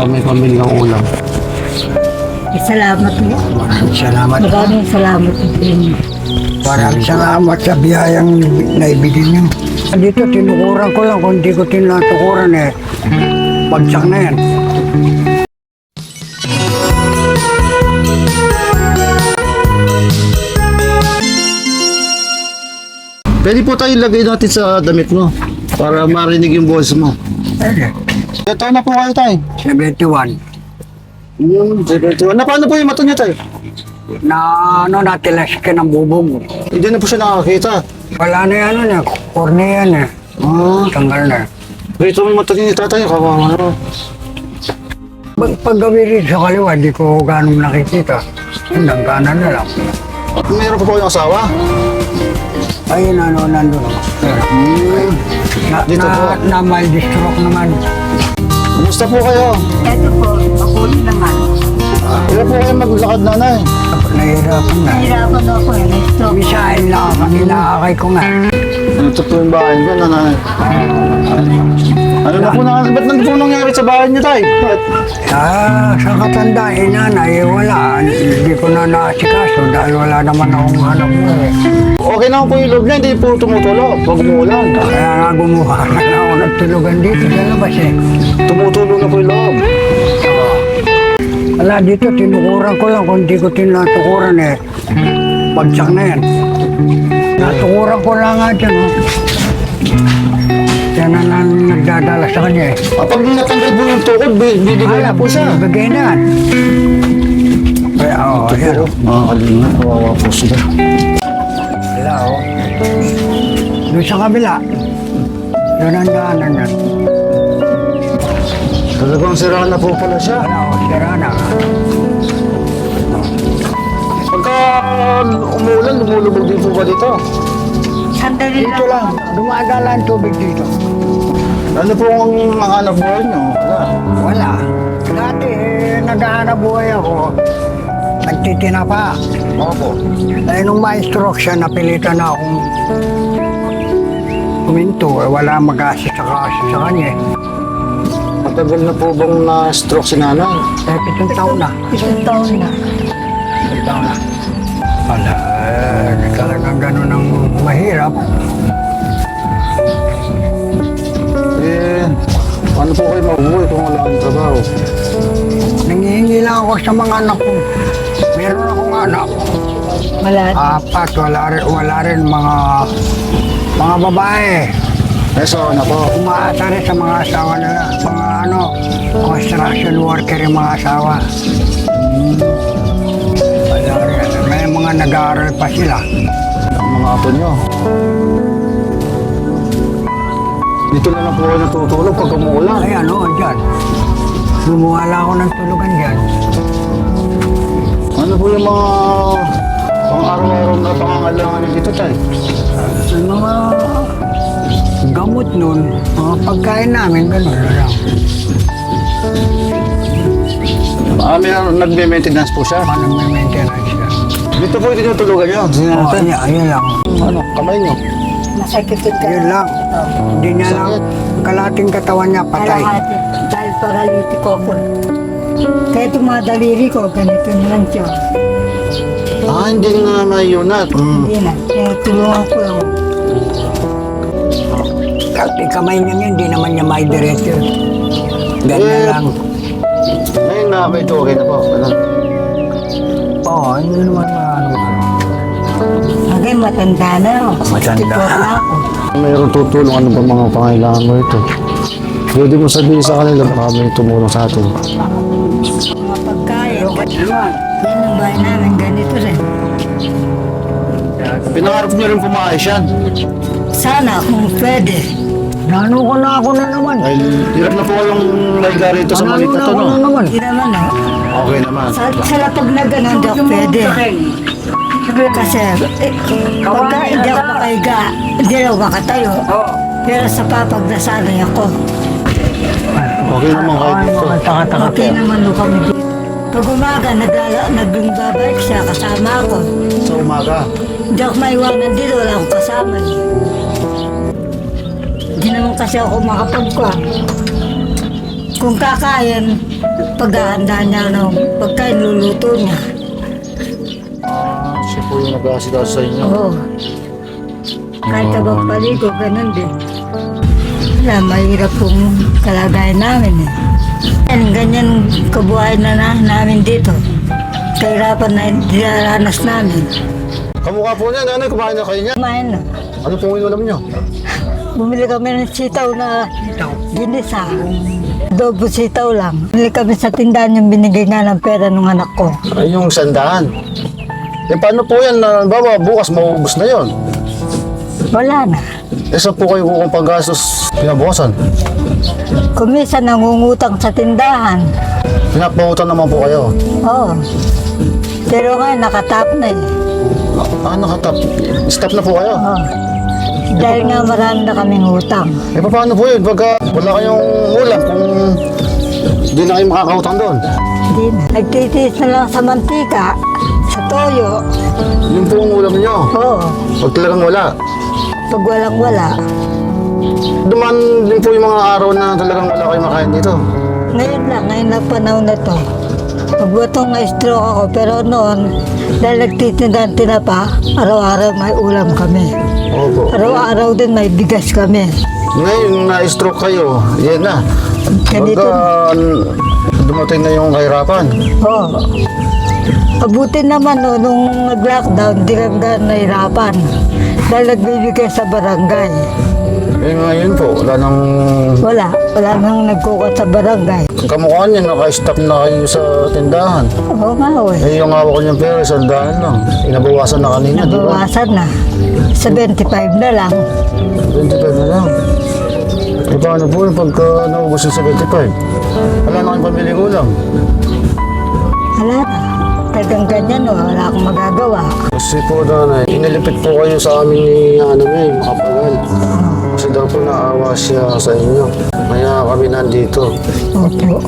para may pambili kang ulam. Salamat mo. Maraming salamat po. Maraming salamat din. Maraming salamat sa biyayang naibigin niyo. Dito, tinukuran ko lang. Kung hindi ko tinatukuran bagsak na yan. Pwede po tayo ilagay natin sa damit mo para marinig yung boses mo. Pwede. Ito na po kayo tayo. 71. Na paano po yung mata niya tayo? Natilas ka ng bubong. Hindi na po siya nakakita. Wala na yan, niya. Cornea na. Tanggal na. Rito mo mata niya tatay, kawawa na. Paggabi rin sa kaliwa, di ko ganong nakikita. Hanggang kanan na lang. Meron pa po yung asawa? Ayun, nandun. Dito po. Na mild stroke naman. Kumusta po kayo? Ito po, mabuti naman. Ilan po kayo maglakad nanay? Nahihirapan na. Nahirapan ako eh. Nag-stop. Misahin lang ako, nilakay ko nga. Ito po yung bahay niyo, nanay. Ano na po nanay? Ba't nandito po nangyari sa bahay niyo tayo? Sa katanda, nanay, wala. Hindi ko na naasikaso dahil wala naman akong hanap mo. Okay na po yung loob niya, hindi po tumutulo pag umuulan. Kaya nga gumawa na ako nagtulugan dito sa labas Tumutulo na po yung loob. Wala dito, tinukuran ko lang. Kung hindi ko tinatukuran bagsak na yan. Natukuran ko lang nga dyan. Yan na nagdadala sa kanya Pag natanggal po yung tukod, bibigay na po siya. Bigay na yan. Kaya yan. Mga kalinga, kawawa po sila. Wala doon sa kabila. Doon ang daanan yan. Talagang sira na po pala siya. Wala sira na. Pagka umuulan, lumulubog din po ba dito? Sandali Dito lang, dumadala ang tubig dito. Ano po ang mga anak buhay niyo? Wala. Wala. Dati, naghahanap buhay ako. Nagtitina pa. Opo. Dahil nung ma-stroke siya, napilitan na akong kuminto. Wala mag-assist sa kanya. Matagal na po bang na-stroke si nanay? 7 taon na. Isang taon na. 7 taon na. Wala, talagang gano'n ang mahirap. Paano po kayo mabuhay kung wala kang trabaho? Nangihingi lang ako sa mga anak ko. Meron akong anak. Wala. 4, wala rin mga babae. So, ano po? Umaasa rin sa mga asawa nila. Mga construction worker yung mga asawa. Wala rin. May mga nag-aaral pa sila. Ang mga apo niyo. Dito na lang po kayo natutulog pag umuulan. Ay dyan. Lumuwala ako ng tulugan dyan. Ano po yung mga pang-araw-araw na pangangailangan niyo dito tayo? Yung mga gamot nun, mga pagkain namin, gano'n na lang. May nagme-maintenance po siya. Paano may maintenance siya? Dito po yung tinutulugan niyo. Ayun lang. Ano, kamay niyo. Masakit yung Yun lang. Hindi niya lang, kalating katawan niya patay. kalahati. Dahil paralytic ako. Kaya itong mga daliri ko, ganito na lang siya. Hindi nga mayunat. Hindi na. Kaya tulungan ko lang. Kahit yung kamay niya yun, hindi naman niya maidiretso. Ganyan lang. Ngayon na kayo ito, okay na po. Ano? Oo, hindi naman maano. Hanggang matanda na ako. Matanda. 64 na ako. Mayroong tutulong ano ba mga pangailangan mo ito? Pwede mo sabihin sa kanila baka may tumulong sa atin. Mga pagkain. Yan ang bahay namin, ganito rin. Pinangarap niyo rin pumaayos yan. Sana kung pwede. Nano ko na ako na naman. Ay, hirap na po kayong lagda rito sa Nano maliit na na to, ako no? na naman. Hindi naman eh. Okay naman. Sa lapag na gano'n, hindi ako pwede. Kasi pagka hindi ako makahiga, hindi ako makatayo. Pero sa papag nasanay ako. Okay naman kahit dito. Taka-taka. Okay naman nung kami dito. Pag umaga, nagbabike siya, kasama ako. Sa umaga. Hindi ako maiwanan dito, wala akong kasama. Hindi naman kasi ako makapagkwa. Kung kakain, paghahanda niya ng pagkain, luluto niya. Siya po yung nag-aasikaso sa inyo. Oo. Kahit abang paligo, ganun din. Wala, mahirap pong kalagayan namin eh. Ganyan kabuhayan na namin dito. Kahirapan na dinaranas namin. Kamukha po niya, nanay, kumain na kayo niya. Kumain na. Ano pong inulam niyo? Bumili kami ng sitaw na ginisa. Dobo sitaw lang. Bumili kami sa tindahan yung binigay nga ng pera ng anak ko. Ay, yung sandahan. Eh, paano po yan? Baba, bukas maubos na yon. Wala na. Eh, saan po kayo kung paggastos pinabukasan? Kumisa nangungutang sa tindahan. Pinapahutan naman po kayo. Oo. Pero nga, nakatap na eh. Nakatap. Stop na po kayo. Oo. Dahil nga marami na kaming utang. Eh, paano po yun? Pagka wala kayong ulam kung hindi na kayo makakautang doon. Hindi na. Nagtitiis na lang sa mantika, sa toyo. Yung po ang ulam niyo. Oo. Pag talagang wala. Pag walang wala. Duman din po yung mga araw na talagang wala kayo makain dito. Ngayon lang panahon na to. Magbatong na-stroke ako, pero noon, dahil nagtitindahan tinapa, araw-araw may ulam kami. Opo. Araw-araw din may bigas kami. Ngayon na-stroke kayo, yan na. Ganito. Pagka dumating na yung kahirapan. Oo. Abutin naman no, nung nag-lockdown, di kami ganun nahirapan. Dahil nagbibigay sa barangay. Eh ngayon po, wala nang... Wala nang nagkukat sa barangay. Kamukha niya, naka-stop na kayo sa tindahan. Oo nga eh. Eh yung hawak ko niyang pera, sandahan lang. Inabawasan na kanina, di ba? Nabawasan na. 75 na lang. 25 na lang. Eh paano po yung pagka naubos yung 75? Wala na kayong pamili ulam. Wala na. Talagang ganyan o, wala akong magagawa. Kasi po nanay, inilipit po kayo sa amin ni May, Makapagal. Kasi daw po naawa siya sa inyo. Kaya kami nandito. Opo.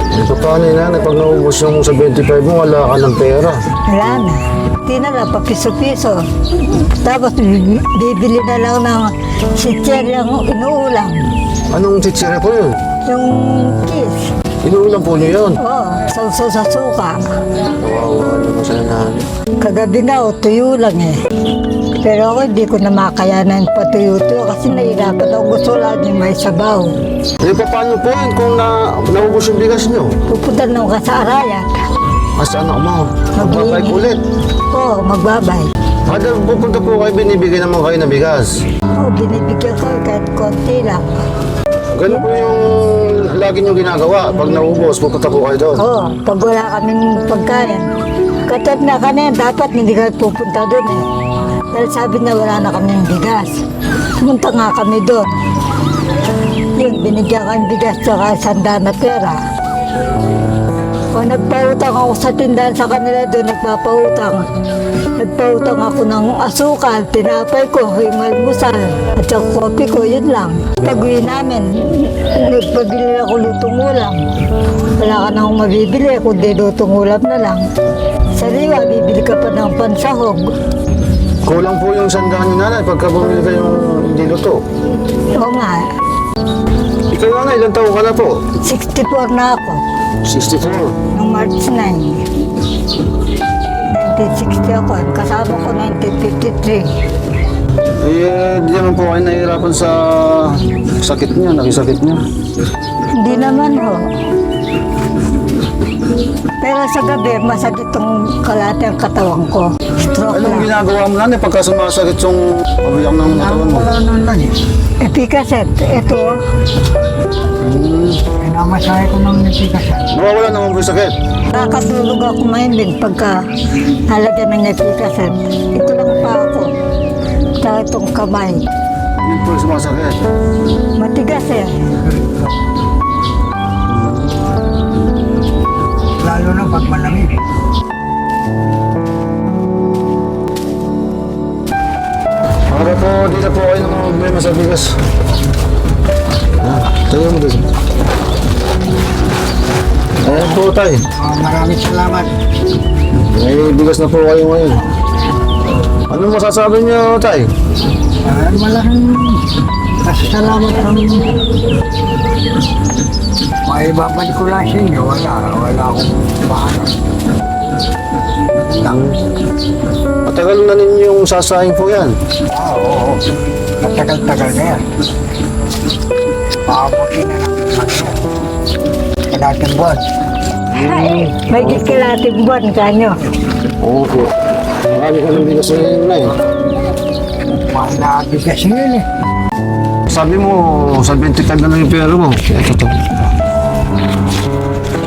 Eh paano yun nanay, pag naubos yung 75 mo, wala ka ng pera. Wala na. Hindi na lang, papiso-piso. Tapos bibili na lang ng sityer yung inuulam. Anong titsire po yun? Yung kiss. Inuulam po niyo yun. Oo, sausaw sa suka. Kawawa naman sa nanay. Kagabi nga, tuyo lang eh. Pero ako hindi ko na makayanan patuyo-tuyo kasi nahirapan ako. Gusto lang yung may sabaw. Eh paano po yun kung naubos yung bigas niyo? Pupunta na ako sa Arayat. Kasi anak mo, magbabike ulit. Oo, magbabay. Kada pupunta po kayo, binibigay naman kayo ng bigas. Oo, binibigyan ko kahit konti lang. Ganun po yung lagi niyong ginagawa. Pag naubos, pupunta po kayo doon. Oo, pag wala kaming pagkain. Katad na kanina, dapat hindi kami pupunta doon eh. Dahil sabi niya wala na kaming bigas. Pumunta nga kami doon. Yun, binigyan kami bigas tsaka sanda na pera. O nagpautang ako sa tindahan sa kanila doon, nagpapautang. Nagpautang ako ng asukal, tinapay ko, yung almusal, at saka kopi ko, yun lang. Pag-uwi namin, nagpabili ako lutong ulam. Wala ka na akong mabibili, kundi lutong ulam na lang. Sariwa, bibili ka pa ng pansahog. Kulang po yung sandaan niyo nanay pagka bumili kayong hindi luto. Oo nga, Ikaw nanay, ilang taon ka na po? 64 na ako, 64. noong March 9. 1960 ako, kasama ko 1953. Eh, di naman po kayo nahihirapan sa sakit niyo, nakisakit niyo. Hindi naman ho. Pero sa gabi, masakit tong kalate ang katawan ko. Stroke Anong lang. ginagawa mo nanay pagka sumasakit yung pabiyak ng katawan mo? Wala nang lang eh. Epikaset, ito, Pinamasahe ko ng nagsigasan. Nawawala naman po yung sakit. nakatulog ako mahimbing pagka halagyan ng epikaset. Ito lang pa ako. Tsaka itong kamay. Yun po yung sumasakit. Matigas eh. Lalo na pag malamig. Para po, di na po kayo ng mga problema sa bigas. Tayo mo doon. Ayan po tayo. Maraming salamat. May bigas na po kayo ngayon. Ano masasabi niyo, Tay? Malaking salamat kami. May babalik ko lang sa inyo. Wala akong paano. Matagal na ninyong sasayang po yan. Oo. Matagal-tagal na yan. Paabuti na lang. Kalating buwan. May kalating buwan kanyo. Oo po. Marami ka ng bigas ngayon na eh. Malabigas yun eh. Sabi mo, sa 25 na lang yung pera mo. Ito to.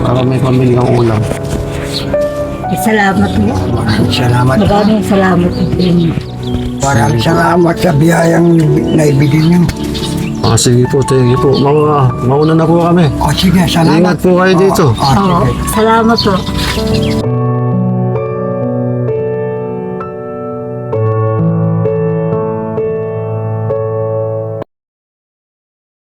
Para may pamili kang ulam. Salamat niyo. Maraming salamat. Maraming salamat din. Maraming salamat sa biyayang naibigay niyo. Ah, sige po, thank you po. Mauna na po kami. O sige, salamat. Ingat po kayo dito. O, sige. Oo, salamat po.